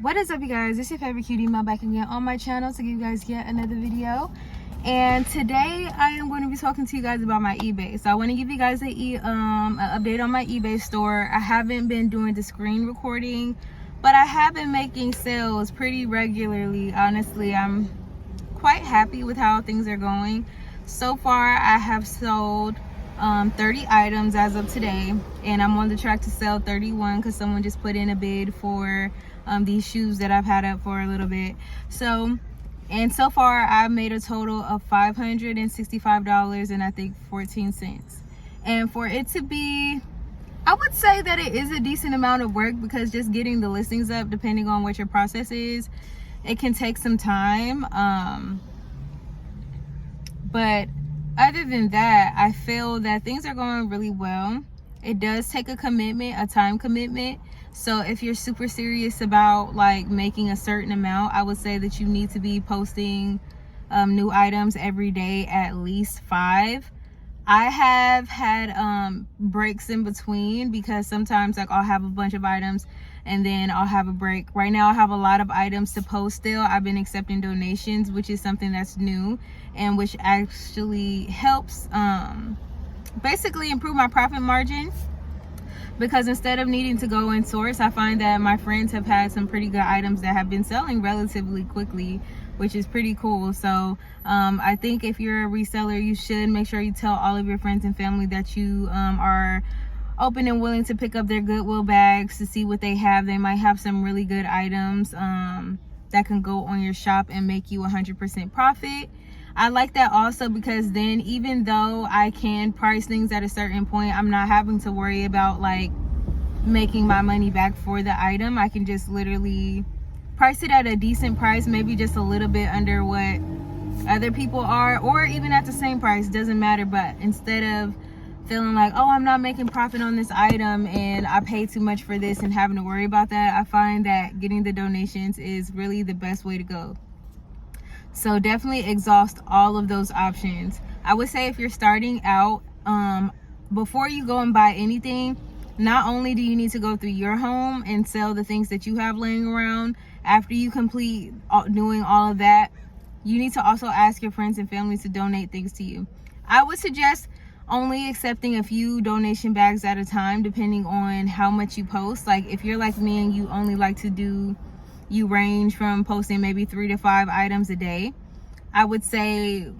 What is up, you guys? It's your favorite cutie Mel back again on my channel to give you guys yet another video. And today I am going to be talking to you guys about my eBay. So I want to give you guys an update on my eBay store. I haven't been doing the screen recording, but I have been making sales pretty regularly. Honestly, I'm quite happy with how things are going. So far, I have sold 30 items as of today, and I'm on the track to sell 31 because someone just put in a bid for these shoes that I've had up for a little bit. So far I've made a total of $565 and I think 14 cents. And for it to be, I would say that it is a decent amount of work, because just getting the listings up, depending on what your process is, it can take some time. But other than that, I feel that things are going really well. It does take a commitment, a time commitment. So if you're super serious about like making a certain amount, I would say that you need to be posting new items every day, at least 5. I have had breaks in between, because sometimes like I'll have a bunch of items and then I'll have a break. Right now I have a lot of items to post still. I've been accepting donations, which is something that's new and which actually helps basically improve my profit margin, because instead of needing to go and source, I find that my friends have had some pretty good items that have been selling relatively quickly, which is pretty cool. So I think if you're a reseller, you should make sure you tell all of your friends and family that you are open and willing to pick up their Goodwill bags to see what they have. They might have some really good items that can go on your shop and make you 100% profit. I like that also, because then even though I can price things at a certain point, I'm not having to worry about like making my money back for the item. I can just literally price it at a decent price, maybe just a little bit under what other people are, or even at the same price, doesn't matter. But instead of feeling like, oh, I'm not making profit on this item and I paid too much for this and having to worry about that, I find that getting the donations is really the best way to go. So definitely exhaust all of those options. I would say if you're starting out, before you go and buy anything, not only do you need to go through your home and sell the things that you have laying around, after you complete doing all of that, you need to also ask your friends and family to donate things to you. I would suggest only accepting a few donation bags at a time, depending on how much you post. Like if you're like me and you only like to do, you range from posting maybe 3 to 5 items a day, I would say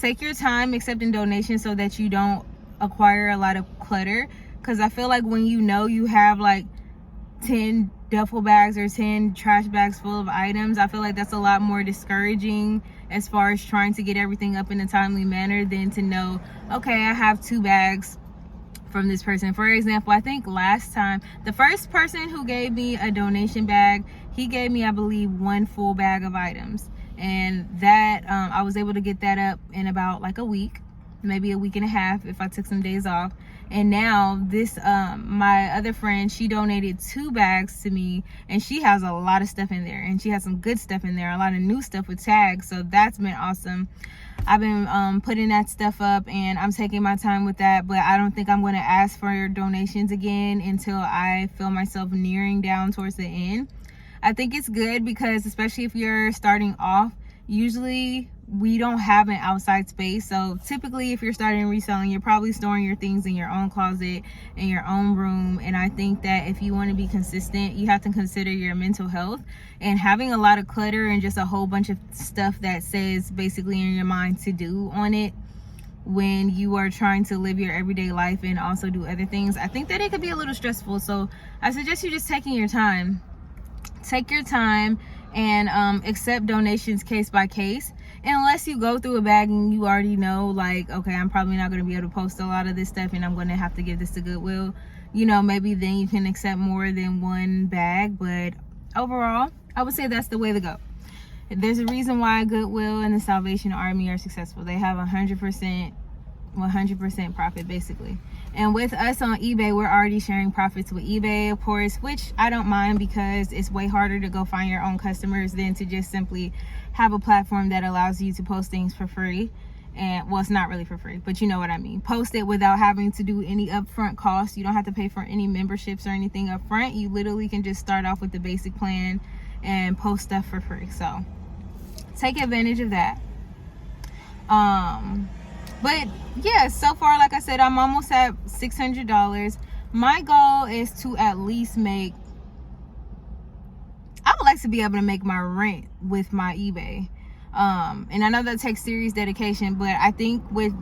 take your time accepting donations so that you don't acquire a lot of clutter. Because I feel like when you have like 10 duffel bags or 10 trash bags full of items, I feel like that's a lot more discouraging as far as trying to get everything up in a timely manner than to know, okay, I have 2 bags from this person. For example, I think last time, the first person who gave me a donation bag, he gave me, I believe, 1 full bag of items. And that, I was able to get that up in about like a week, maybe a week and a half if I took some days off. And now this my other friend, she donated 2 bags to me, and she has a lot of stuff in there, and she has some good stuff in there, a lot of new stuff with tags. So that's been awesome. I've been putting that stuff up, and I'm taking my time with that, but I don't think I'm going to ask for donations again until I feel myself nearing down towards the end. I think it's good because, especially if you're starting off, usually we don't have an outside space. So typically if you're starting reselling, you're probably storing your things in your own closet, in your own room. And I think that if you want to be consistent, you have to consider your mental health, and having a lot of clutter and just a whole bunch of stuff that says basically in your mind to do on it when you are trying to live your everyday life and also do other things, I think that it could be a little stressful. So I suggest you just taking your time. Take your time and accept donations case by case. Unless you go through a bag and you already know, like, okay, I'm probably not going to be able to post a lot of this stuff and I'm going to have to give this to Goodwill, maybe then you can accept more than 1 bag. But overall, I would say that's the way to go. There's a reason why Goodwill and the Salvation Army are successful. They have 100% profit basically. And with us on eBay, we're already sharing profits with eBay, of course, which I don't mind, because it's way harder to go find your own customers than to just simply have a platform that allows you to post things for free. And well, it's not really for free, but you know what I mean. Post it without having to do any upfront costs. You don't have to pay for any memberships or anything up front. You literally can just start off with the basic plan and post stuff for free. So take advantage of that. But yeah, so far, like I said, I'm almost at $600. My goal is to at least make, I would like to be able to make my rent with my eBay. And I know that takes serious dedication, but I think with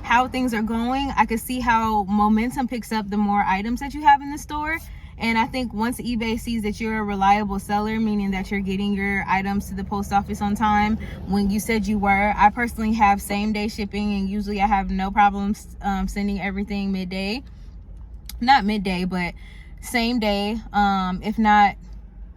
how things are going, I could see how momentum picks up the more items that you have in the store. And I think once eBay sees that you're a reliable seller, meaning that you're getting your items to the post office on time when you said you were. I personally have same day shipping, and usually I have no problems sending everything midday. Not midday, but same day. If not,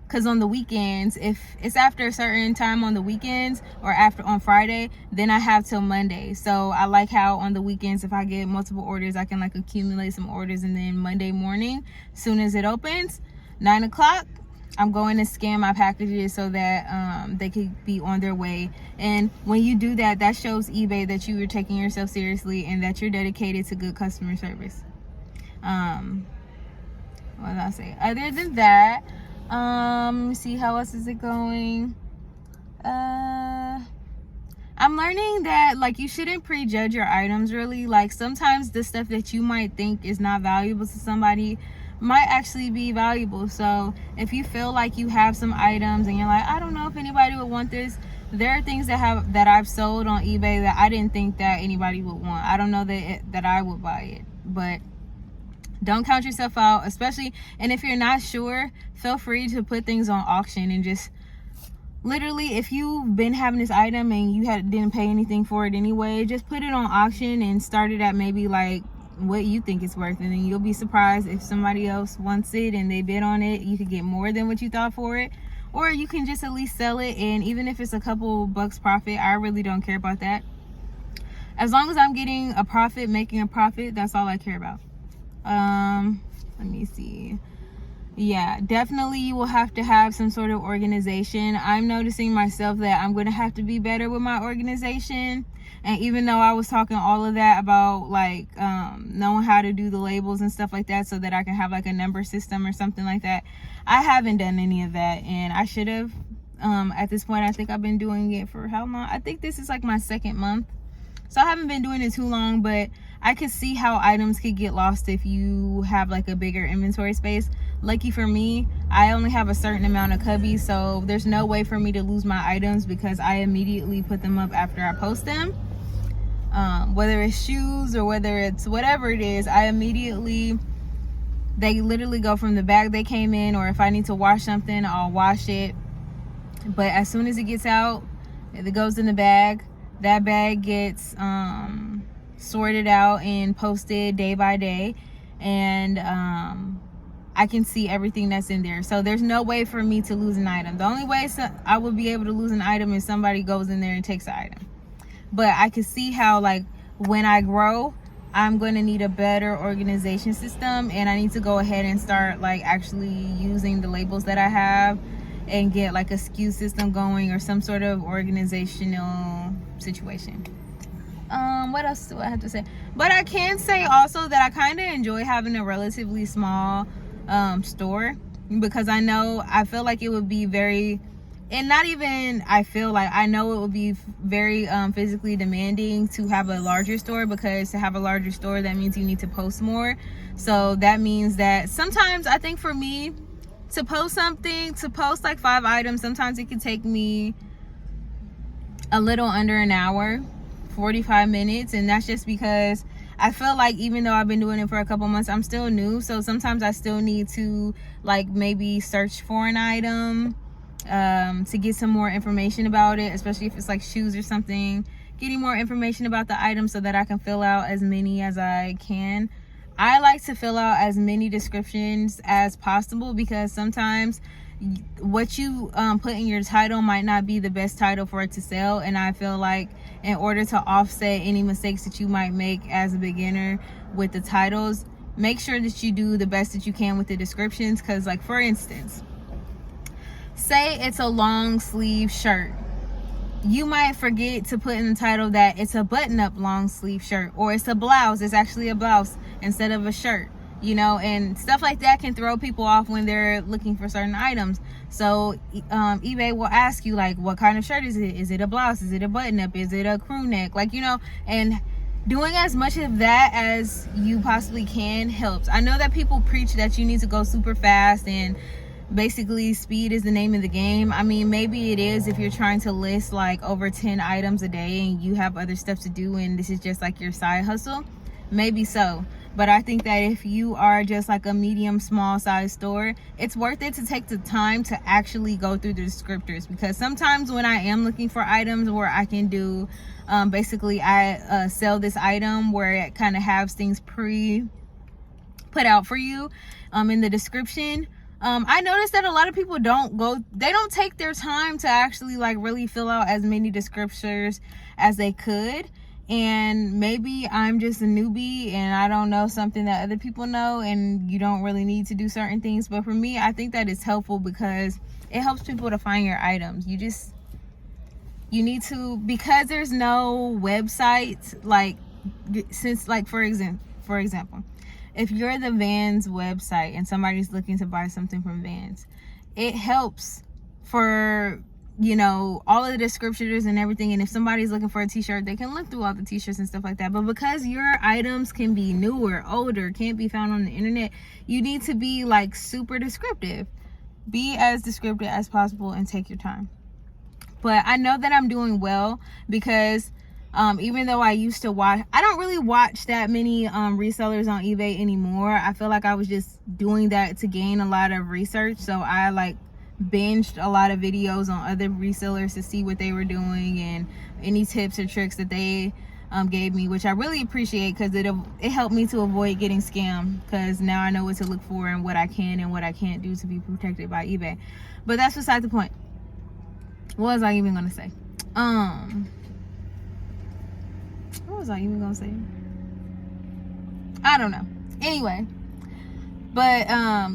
because on the weekends, if it's after a certain time on the weekends or after on Friday, then I have till Monday. So I like how on the weekends, if I get multiple orders, I can like accumulate some orders, and then Monday morning, as soon as it opens, 9 o'clock, I'm going to scan my packages so that they could be on their way. And when you do that, that shows eBay that you are taking yourself seriously and that you're dedicated to good customer service. What did I say? Other than that, let me see, how else is it going? I'm learning that like you shouldn't prejudge your items really. Like sometimes the stuff that you might think is not valuable to somebody might actually be valuable. So if you feel like you have some items and you're like, I don't know if anybody would want this, there are things that I've sold on eBay that I didn't think that anybody would want. I don't know that I would buy it, but don't count yourself out, especially, and if you're not sure, feel free to put things on auction and just literally, if you've been having this item and you didn't pay anything for it anyway, just put it on auction and start it at maybe like what you think it's worth, and then you'll be surprised if somebody else wants it and they bid on it. You could get more than what you thought for it, or you can just at least sell it, and even if it's a couple bucks profit, I really don't care about that. As long as I'm getting a profit, making a profit, that's all I care about. Let me see. Yeah, definitely you will have to have some sort of organization. I'm noticing myself that I'm going to have to be better with my organization. And even though I was talking all of that about like knowing how to do the labels and stuff like that so that I can have like a number system or something like that, I haven't done any of that, and I should have. At this point, I think I've been doing it for how long? I think this is like my second month. So I haven't been doing it too long, but I could see how items could get lost if you have like a bigger inventory space. Lucky for me, I only have a certain amount of cubbies, so there's no way for me to lose my items because I immediately put them up after I post them. Whether it's shoes or whether it's whatever it is, they literally go from the bag they came in, or if I need to wash something, I'll wash it. But as soon as it gets out, it goes in the bag. That bag gets sorted out and posted day by day, and I can see everything that's in there. So there's no way for me to lose an item. The only way I would be able to lose an item is somebody goes in there and takes the item. But I can see how like when I grow, I'm going to need a better organization system, and I need to go ahead and start like actually using the labels that I have and get like a SKU system going or some sort of organizational situation. What else do I have to say? But I can say also that I kind of enjoy having a relatively small store, because I feel like it would be very, and not even I know it would be very physically demanding to have a larger store, because to have a larger store, that means you need to post more. So that means that sometimes I think for me to post like 5 items, sometimes it can take me a little under an hour, 45 minutes. And that's just because I feel like even though I've been doing it for a couple months, I'm still new. So sometimes I still need to like maybe search for an item to get some more information about it, especially if it's like shoes or something, getting more information about the item so that I can fill out as many as I can. I like to fill out as many descriptions as possible, because sometimes what you put in your title might not be the best title for it to sell. And I feel like in order to offset any mistakes that you might make as a beginner with the titles, make sure that you do the best that you can with the descriptions. Because like for instance, say it's a long sleeve shirt, you might forget to put in the title that it's a button-up long sleeve shirt, or it's a blouse, it's actually a blouse instead of a shirt, and stuff like that can throw people off when they're looking for certain items. So eBay will ask you like, what kind of shirt is it? Is it a blouse? Is it a button up? Is it a crew neck? Like, you know, and doing as much of that as you possibly can helps. I know that people preach that you need to go super fast and basically speed is the name of the game. I mean, maybe it is if you're trying to list like over 10 items a day and you have other stuff to do and this is just like your side hustle, maybe so. But I think that if you are just like a medium small size store, it's worth it to take the time to actually go through the descriptors, because sometimes when I am looking for items where I can do basically I sell this item where it kind of has things put out for you in the description, I noticed that a lot of people they don't take their time to actually like really fill out as many descriptors as they could. And maybe I'm just a newbie and I don't know something that other people know, and you don't really need to do certain things. But for me, I think that it's helpful because it helps people to find your items. You need to, because there's no website, like, since like for example, if you're the Vans website and somebody's looking to buy something from Vans, it helps for, you know, all of the descriptors and everything. And if somebody's looking for a t-shirt, they can look through all the t-shirts and stuff like that. But because your items can be newer, older, can't be found on the internet, you need to be like super descriptive. Be as descriptive as possible and take your time. But I know that I'm doing well because even though I used to watch, I don't really watch that many resellers on eBay anymore. I feel like I was just doing that to gain a lot of research. So I like binged a lot of videos on other resellers to see what they were doing and any tips or tricks that they gave me, which I really appreciate, because it helped me to avoid getting scammed, because now I know what to look for and what I can and what I can't do to be protected by eBay. But that's beside the point. What was I even gonna say? What was I even gonna say? I don't know. Anyway, but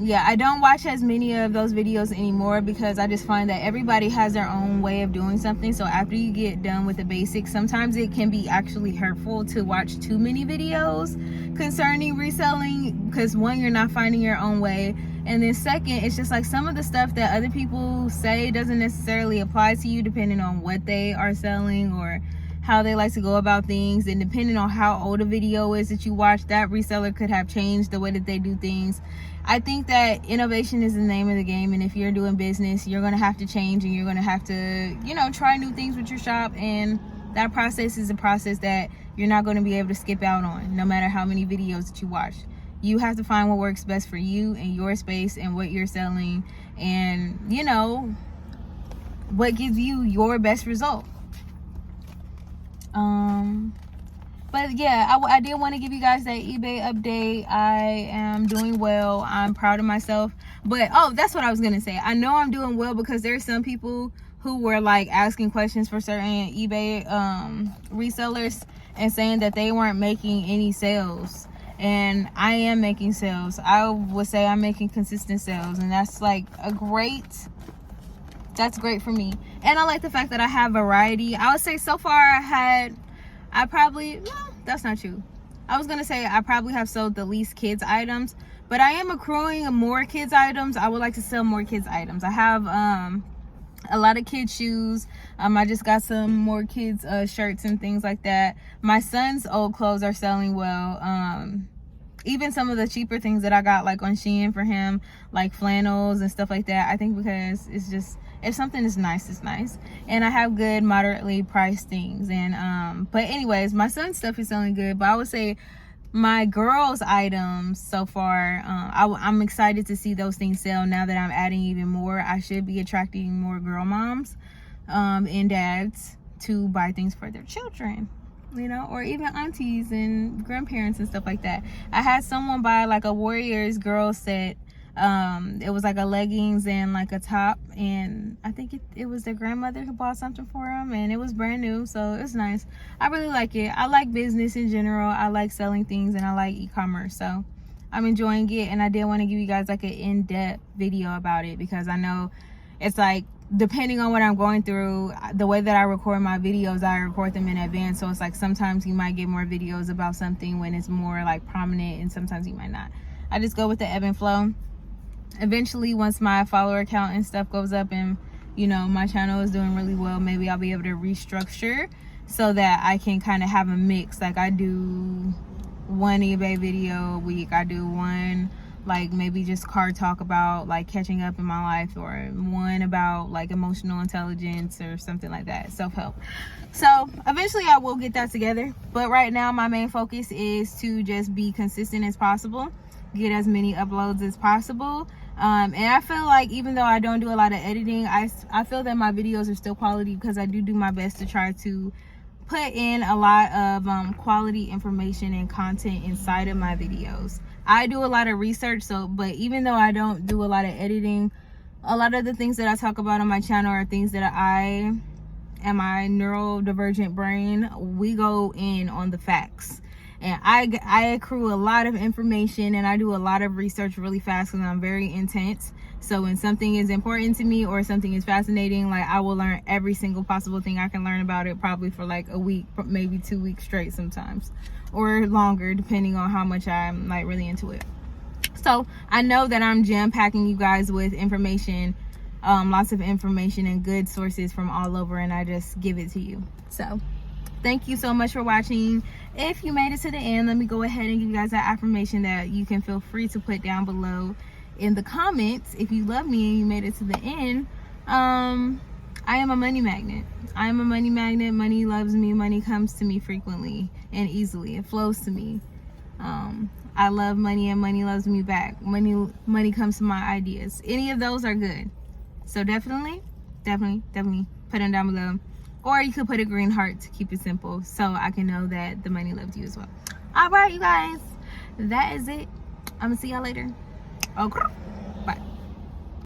yeah, I don't watch as many of those videos anymore because I just find that everybody has their own way of doing something. So after you get done with the basics, sometimes it can be actually hurtful to watch too many videos concerning reselling, because one, you're not finding your own way, and then second, it's just like some of the stuff that other people say doesn't necessarily apply to you, depending on what they are selling or how they like to go about things. And depending on how old a video is that you watch, that reseller could have changed the way that they do things. I think that innovation is the name of the game, and if you're doing business, you're going to have to change, and you're going to have to, you know, try new things with your shop. And that process is a process that you're not going to be able to skip out on, no matter how many videos that you watch. You have to find what works best for you and your space and what you're selling, and, you know, what gives you your best result. But yeah, I did want to give you guys that eBay update. I am doing well. I'm proud of myself. But that's what I was gonna say. I know I'm doing well because there's some people who were like asking questions for certain eBay resellers and saying that they weren't making any sales. And I am making sales. I would say I'm making consistent sales, and that's like that's great for me. And I like the fact that I have variety. I would say so far that's not true. I was gonna say I probably have sold the least kids items, but I am accruing more kids items. I would like to sell more kids items. I have a lot of kids shoes. I just got some more kids shirts and things like that. My son's old clothes are selling well. Even some of the cheaper things that I got like on Shein for him, like flannels and stuff like that. I think because it's just, if something is nice, it's nice. And I have good moderately priced things. And but anyways, my son's stuff is selling good, but I would say my girls items so far, I'm excited to see those things sell. Now that I'm adding even more, I should be attracting more girl moms and dads to buy things for their children, you know, or even aunties and grandparents and stuff like that. I had someone buy like a Warriors girl set. It was like a leggings and like a top, and I think it was their grandmother who bought something for them, and it was brand new, so it's nice. I really like it. I like business in general. I like selling things, and I like e-commerce, so I'm enjoying it. And I did want to give you guys like an in-depth video about it, because I know it's like, depending on what I'm going through, the way that I record my videos, I record them in advance. So it's like sometimes you might get more videos about something when it's more like prominent, and sometimes you might not. I just go with the ebb and flow. Eventually, once my follower count and stuff goes up and, you know, my channel is doing really well, maybe I'll be able to restructure so that I can kind of have a mix. Like, I do one eBay video a week, I do one like maybe just card talk about like catching up in my life, or one about like emotional intelligence or something like that, self-help. So eventually I will get that together, but right now my main focus is to just be consistent as possible, get as many uploads as possible. And I feel like even though I don't do a lot of editing, I feel that my videos are still quality, because I do my best to try to put in a lot of quality information and content inside of my videos. I do a lot of research, but even though I don't do a lot of editing, a lot of the things that I talk about on my channel are things that I and my neurodivergent brain, we go in on the facts. And I accrue a lot of information, and I do a lot of research really fast because I'm very intense. So when something is important to me or something is fascinating, like, I will learn every single possible thing I can learn about it, probably for like a week, maybe 2 weeks straight sometimes, or longer, depending on how much I'm like really into it. So I know that I'm jam-packing you guys with information, lots of information and good sources from all over, and I just give it to you. So thank you so much for watching. If you made it to the end, let me go ahead and give you guys that affirmation that you can feel free to put down below in the comments. If you love me and you made it to the end, I am a money magnet. I am a money magnet. Money loves me. Money comes to me frequently and easily. It flows to me. I love money and money loves me back. Money comes to my ideas. Any of those are good. So definitely put them down below. Or you could put a green heart to keep it simple, so I can know that the money loves you as well. All right, you guys, that is it. I'm gonna see y'all later. Okay.